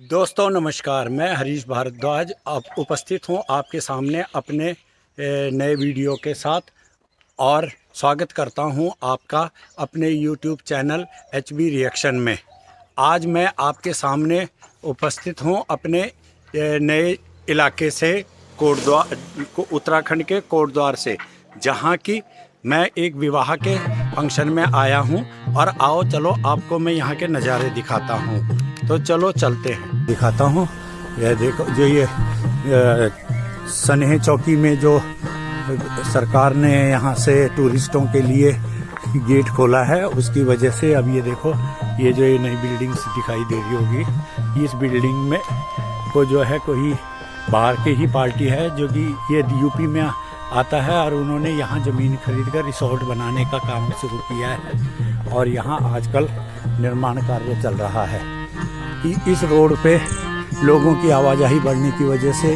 दोस्तों नमस्कार, मैं हरीश भारद्वाज अब उपस्थित हूं आपके सामने अपने नए वीडियो के साथ और स्वागत करता हूं आपका अपने YouTube चैनल HB रिएक्शन में। आज मैं आपके सामने उपस्थित हूं अपने नए इलाके से कोटद्वार, उत्तराखंड के कोटद्वार से, जहां की मैं एक विवाह के फंक्शन में आया हूं। और आओ चलो आपको मैं यहां के नज़ारे दिखाता हूं। तो चलो चलते हैं, दिखाता हूँ। यह देखो, जो ये सनेह चौकी में जो सरकार ने यहाँ से टूरिस्टों के लिए गेट खोला है, उसकी वजह से अब ये देखो, ये जो ये नई बिल्डिंग्स दिखाई दे रही होगी, इस बिल्डिंग में को जो है कोई बाहर की ही पार्टी है जो कि ये यूपी में आता है, और उन्होंने यहाँ ज़मीन खरीद कर रिसोर्ट बनाने का काम शुरू किया है। और यहाँ आजकल निर्माण कार्य चल रहा है। इस रोड पे लोगों की आवाजाही बढ़ने की वजह से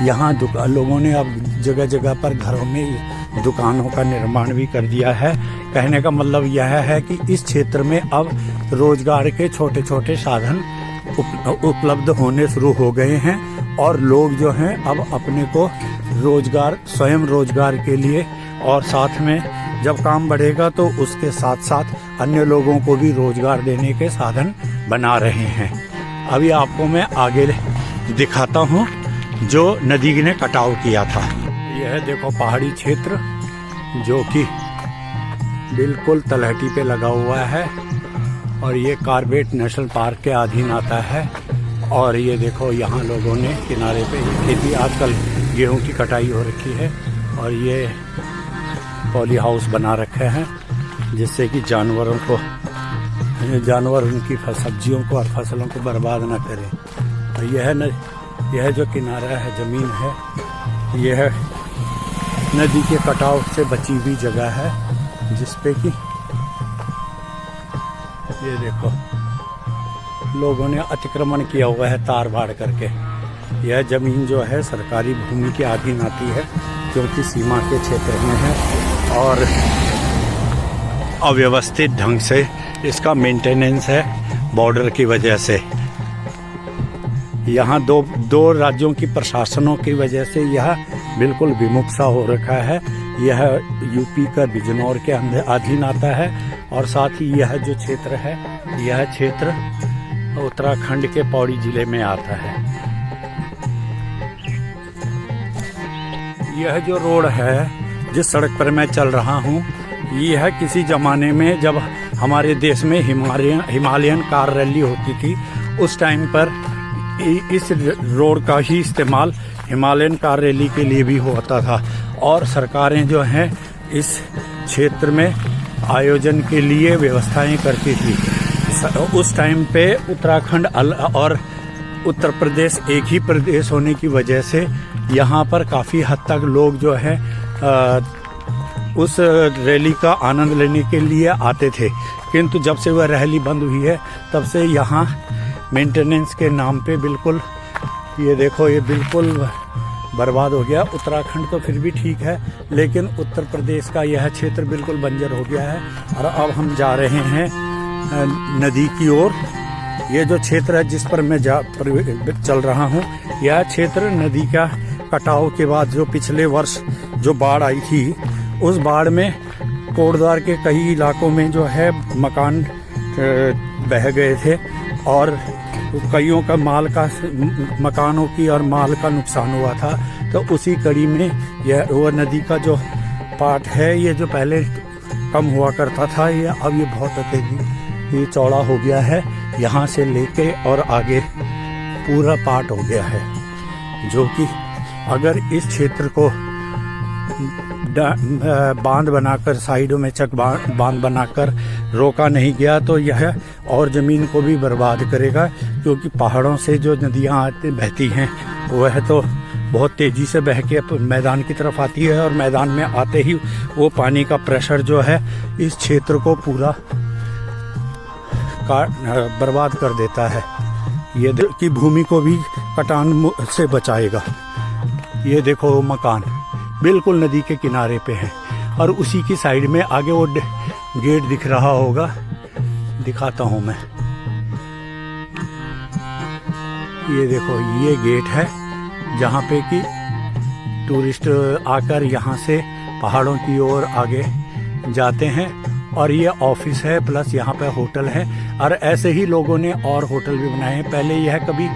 यहाँ लोगों ने अब जगह जगह पर घरों में दुकानों का निर्माण भी कर दिया है। कहने का मतलब यह है कि इस क्षेत्र में अब रोजगार के छोटे छोटे साधन उपलब्ध होने शुरू हो गए हैं, और लोग जो हैं अब अपने को रोजगार, स्वयं रोजगार के लिए, और साथ में जब काम बढ़ेगा तो उसके साथ साथ अन्य लोगों को भी रोजगार देने के साधन बना रहे हैं। अभी आपको मैं आगे दिखाता हूँ जो नदी ने कटाव किया था। यह देखो पहाड़ी क्षेत्र जो कि बिल्कुल तलहटी पे लगा हुआ है, और ये कॉर्बेट नेशनल पार्क के अधीन आता है। और ये देखो यहाँ लोगों ने किनारे पे खेती, आजकल गेहूं की कटाई हो रखी है, और ये पॉली हाउस बना रखे हैं जिससे कि जानवर उनकी सब्जियों को और फसलों को बर्बाद न करें। और यह जो किनारा है, ज़मीन है, यह नदी के कटाव से बची हुई जगह है, जिसपे कि ये देखो लोगों ने अतिक्रमण किया हुआ है तार बाड़ करके। यह ज़मीन जो है सरकारी भूमि के अधीन आती है, क्योंकि सीमा के क्षेत्र में है, और अव्यवस्थित ढंग से इसका मेंटेनेंस है बॉर्डर की वजह से। यहाँ दो राज्यों की प्रशासनों की वजह से यह बिल्कुल विमुख सा हो रखा है। यह यूपी का बिजनौर के अधीन आता है, और साथ ही यह जो क्षेत्र है, यह क्षेत्र उत्तराखंड के पौड़ी जिले में आता है। यह जो रोड है, जिस सड़क पर मैं चल रहा हूँ, यह किसी ज़माने में जब हमारे देश में हिमालयन कार रैली होती थी, उस टाइम पर इस रोड का ही इस्तेमाल हिमालयन कार रैली के लिए भी होता था। और सरकारें जो हैं इस क्षेत्र में आयोजन के लिए व्यवस्थाएं करती थी। उस टाइम पे उत्तराखंड और उत्तर प्रदेश एक ही प्रदेश होने की वजह से यहाँ पर काफ़ी हद तक लोग जो है उस रैली का आनंद लेने के लिए आते थे। किंतु जब से वह रैली बंद हुई है, तब से यहाँ मेंटेनेंस के नाम पे बिल्कुल, ये देखो, ये बिल्कुल बर्बाद हो गया। उत्तराखंड तो फिर भी ठीक है, लेकिन उत्तर प्रदेश का यह क्षेत्र बिल्कुल बंजर हो गया है। और अब हम जा रहे हैं नदी की ओर। ये जो क्षेत्र है जिस पर मैं चल रहा हूँ, यह क्षेत्र नदी का कटाव के बाद जो पिछले वर्ष जो बाढ़ आई थी, उस बाढ़ में कोटद्वार के कई इलाकों में जो है मकान बह गए थे, और कईयों का मकानों की और माल का नुकसान हुआ था। तो उसी कड़ी में यह वो नदी का जो पार्ट है, ये जो पहले कम हुआ करता था, ये अब ये बहुत अत्यधिक ये चौड़ा हो गया है। यहाँ से लेके और आगे पूरा पार्ट हो गया है, जो कि अगर इस क्षेत्र को बांध बनाकर, साइडों में चक बांध बनाकर रोका नहीं गया, तो यह और ज़मीन को भी बर्बाद करेगा। क्योंकि पहाड़ों से जो नदियाँ बहती हैं, वह तो बहुत तेज़ी से बह के मैदान की तरफ आती है, और मैदान में आते ही वो पानी का प्रेशर जो है इस क्षेत्र को पूरा बर्बाद कर देता है। ये की भूमि को भी कटान से बचाएगा। ये देखो मकान बिल्कुल नदी के किनारे पे है, और उसी की साइड में आगे वो गेट दिख रहा होगा, दिखाता हूँ मैं। ये देखो ये गेट है जहाँ पे कि टूरिस्ट आकर यहाँ से पहाड़ों की ओर आगे जाते हैं। और ये ऑफिस है प्लस यहाँ पे होटल है और ऐसे ही लोगों ने और होटल भी बनाए हैं। पहले यह कभी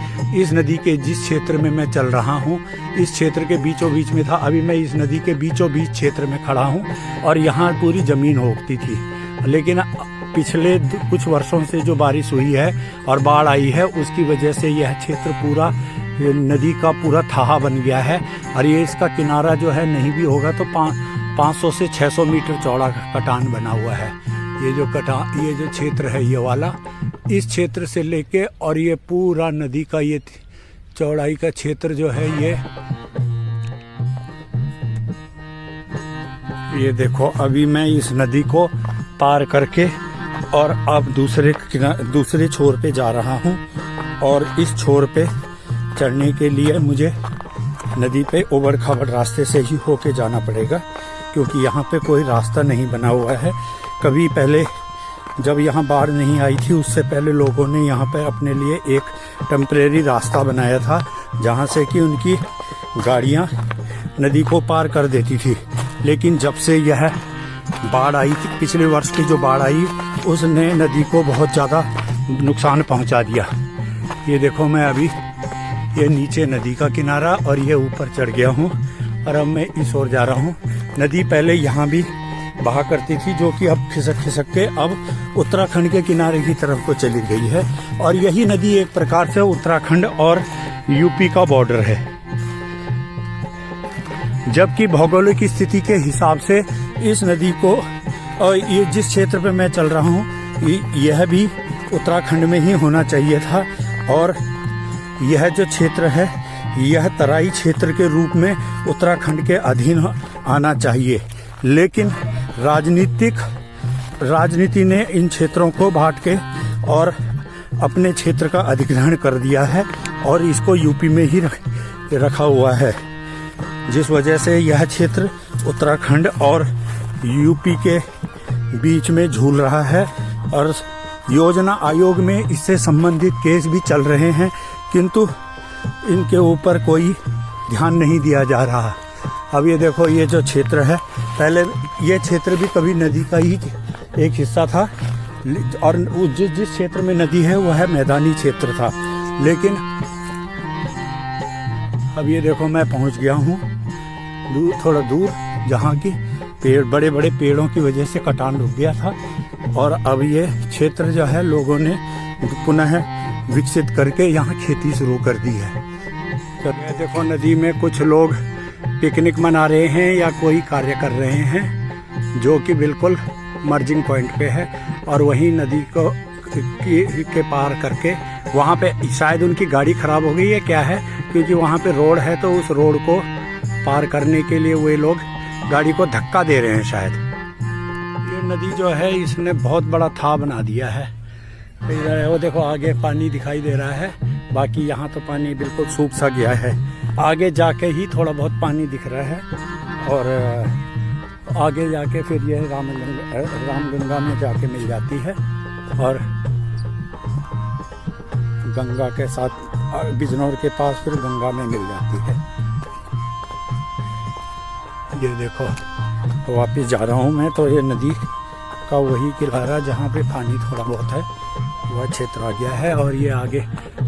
इस नदी के जिस क्षेत्र में मैं चल रहा हूँ इस क्षेत्र के बीचों बीच में था। अभी मैं इस नदी के बीचों बीच क्षेत्र में खड़ा हूँ और यहाँ पूरी ज़मीन होती थी, लेकिन पिछले कुछ वर्षों से जो बारिश हुई है और बाढ़ आई है उसकी वजह से यह क्षेत्र पूरा नदी का पूरा थाहा बन गया है। और ये इसका किनारा जो है नहीं भी होगा तो 500 से 600 मीटर चौड़ा कटान बना हुआ है। ये जो क्षेत्र है ये वाला, इस क्षेत्र से लेके और ये पूरा नदी का ये चौड़ाई का क्षेत्र जो है ये देखो अभी मैं इस नदी को पार करके और अब दूसरे छोर पे जा रहा हूँ। और इस छोर पे चढ़ने के लिए मुझे नदी पे उबड़ खाबड़ रास्ते से ही होके जाना पड़ेगा, क्योंकि यहाँ पे कोई रास्ता नहीं बना हुआ है। कभी पहले जब यहाँ बाढ़ नहीं आई थी उससे पहले लोगों ने यहाँ पे अपने लिए एक टेम्परेरी रास्ता बनाया था जहाँ से कि उनकी गाड़ियाँ नदी को पार कर देती थी। लेकिन जब से यह बाढ़ आई थी, पिछले वर्ष की जो बाढ़ आई, उसने नदी को बहुत ज़्यादा नुकसान पहुँचा दिया। ये देखो मैं अभी ये नीचे नदी का किनारा और ये ऊपर चढ़ गया हूँ और अब मैं इस ओर जा रहा हूँ। नदी पहले यहाँ भी बहा करती थी जो कि अब खिसक के अब उत्तराखंड के किनारे की तरफ को चली गई है। और यही नदी एक प्रकार से उत्तराखंड और यूपी का बॉर्डर है। जबकि भौगोलिक स्थिति के हिसाब से इस नदी को और ये जिस क्षेत्र पे मैं चल रहा हूँ यह भी उत्तराखंड में ही होना चाहिए था। और यह जो क्षेत्र है यह तराई क्षेत्र के रूप में उत्तराखंड के अधीन आना चाहिए, लेकिन राजनीति ने इन क्षेत्रों को बांट के और अपने क्षेत्र का अधिग्रहण कर दिया है और इसको यूपी में ही रखा हुआ है, जिस वजह से यह क्षेत्र उत्तराखंड और यूपी के बीच में झूल रहा है। और योजना आयोग में इससे संबंधित केस भी चल रहे हैं, किंतु इनके ऊपर कोई ध्यान नहीं दिया जा रहा। अब ये देखो ये जो क्षेत्र है, पहले ये क्षेत्र भी कभी नदी का ही एक हिस्सा था और जिस क्षेत्र में नदी है वह मैदानी क्षेत्र था। लेकिन अब ये देखो मैं पहुंच गया हूँ थोड़ा दूर, जहाँ की बड़े बड़े पेड़ों की वजह से कटान रुक गया था। और अब ये क्षेत्र जो है लोगों ने पुनः विकसित करके यहाँ खेती शुरू कर दी है। तो देखो नदी में कुछ लोग पिकनिक मना रहे हैं या कोई कार्य कर रहे हैं, जो कि बिल्कुल मर्जिंग पॉइंट पे है। और वहीं नदी को के पार करके वहाँ पे शायद उनकी गाड़ी खराब हो गई है क्या है, क्योंकि वहाँ पे रोड है तो उस रोड को पार करने के लिए वे लोग गाड़ी को धक्का दे रहे हैं शायद। ये नदी जो है इसने बहुत बड़ा था बना दिया है। इधर वो देखो आगे पानी दिखाई दे रहा है, बाकी यहाँ तो पानी बिल्कुल सूख सा गया है। आगे जाके ही थोड़ा बहुत पानी दिख रहा है और आगे जाके फिर यह रामगंगा में जाके मिल जाती है और गंगा के साथ बिजनौर के पास फिर गंगा में मिल जाती है। ये देखो वापिस जा रहा हूँ मैं, तो ये नदी का वही किनारा जहाँ पे पानी थोड़ा बहुत है वह क्षेत्र आ गया है। और ये आगे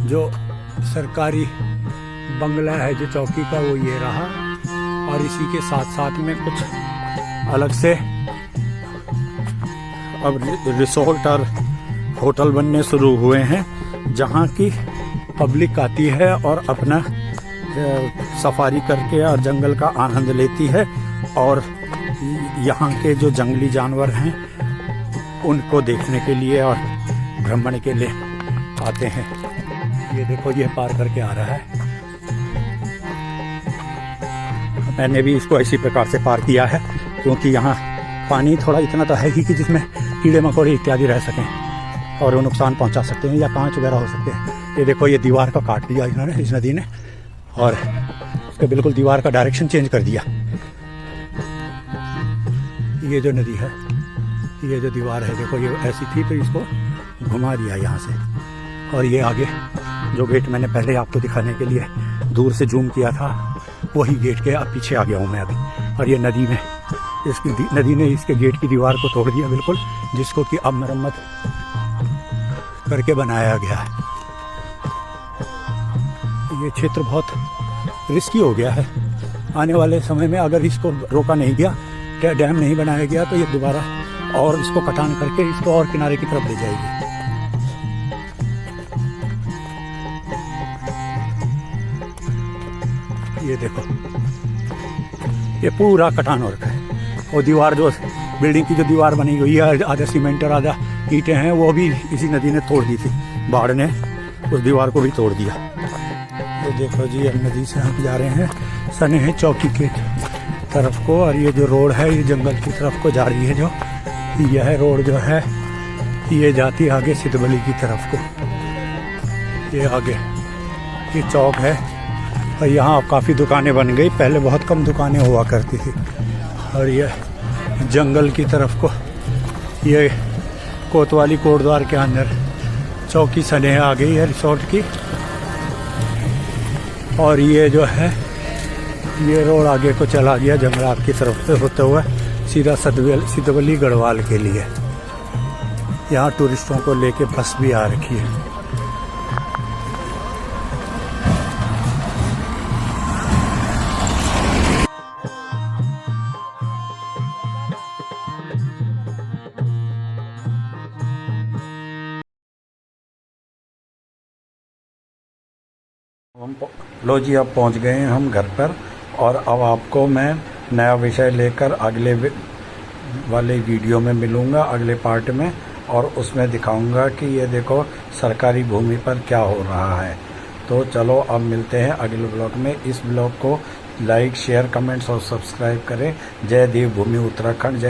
जो सरकारी बंगला है जो चौकी का वो ये रहा, और इसी के साथ साथ में कुछ अलग से अब रिसोर्ट और होटल बनने शुरू हुए हैं, जहाँ की पब्लिक आती है और अपना सफारी करके और जंगल का आनंद लेती है और यहाँ के जो जंगली जानवर हैं उनको देखने के लिए और भ्रमण के लिए आते हैं। ये देखो ये पार करके आ रहा है। मैंने भी इसको इसी प्रकार से पार किया है, क्योंकि यहाँ पानी थोड़ा इतना तो है ही कि जिसमें कीड़े मकोड़े इत्यादि रह सकें और वो नुकसान पहुँचा सकते हैं या कांच वगैरह हो सकते हैं। ये देखो ये दीवार को काट दिया इन्होंने, इस नदी ने, और इसका बिल्कुल दीवार का डायरेक्शन चेंज कर दिया। ये जो नदी है, ये जो दीवार है देखो ये ऐसी थी तो इसको घुमा दिया यहाँ से, और ये आगे जो गेट मैंने पहले आपको दिखाने के लिए दूर से जूम किया था, वही गेट के अब पीछे आ गया हूँ मैं अभी। और ये नदी ने इसके गेट की दीवार को तोड़ दिया बिल्कुल, जिसको कि अब मरम्मत करके बनाया गया है। ये क्षेत्र बहुत रिस्की हो गया है। आने वाले समय में अगर इसको रोका नहीं गया, डैम नहीं बनाया गया, तो ये दोबारा और इसको कटान करके इसको और किनारे की तरफ ले जाएगी। ये देखो, ये पूरा कटान हो रखा है। और दीवार, जो बिल्डिंग की जो दीवार बनी हुई है, आधा सीमेंट और आधा ईंटें हैं, वो भी इसी नदी ने तोड़ दी थी। बाढ़ ने उस दीवार को भी तोड़ दिया। ये देखो जी, अब नदी से हम जा रहे हैं सनेह चौकी के तरफ को। और ये जो रोड है, ये जंगल की तरफ को जा रही है। जो यह रोड जो है, ये जाती है आगे सिद्धबली की तरफ को। ये आगे ये चौक है, और यहाँ काफ़ी दुकानें बन गई। पहले बहुत कम दुकानें हुआ करती थी। और ये जंगल की तरफ को, ये कोतवाली कोटद्वार के अंदर चौकी सनेह आ गई है रिसोर्ट की। और ये जो है, ये रोड आगे को चला गया जंगलात की तरफ से होते हुए सीधा सिद्धबली गढ़वाल के लिए। यहाँ टूरिस्टों को लेके बस भी आ रखी है। लो जी, अब पहुंच गए हैं हम घर पर। और अब आपको मैं नया विषय लेकर अगले वाले वीडियो में मिलूंगा, अगले पार्ट में। और उसमें दिखाऊंगा कि ये देखो सरकारी भूमि पर क्या हो रहा है। तो चलो अब मिलते हैं अगले ब्लॉग में। इस ब्लॉग को लाइक, शेयर, कमेंट्स और सब्सक्राइब करें। जय देवभूमि उत्तराखंड। जय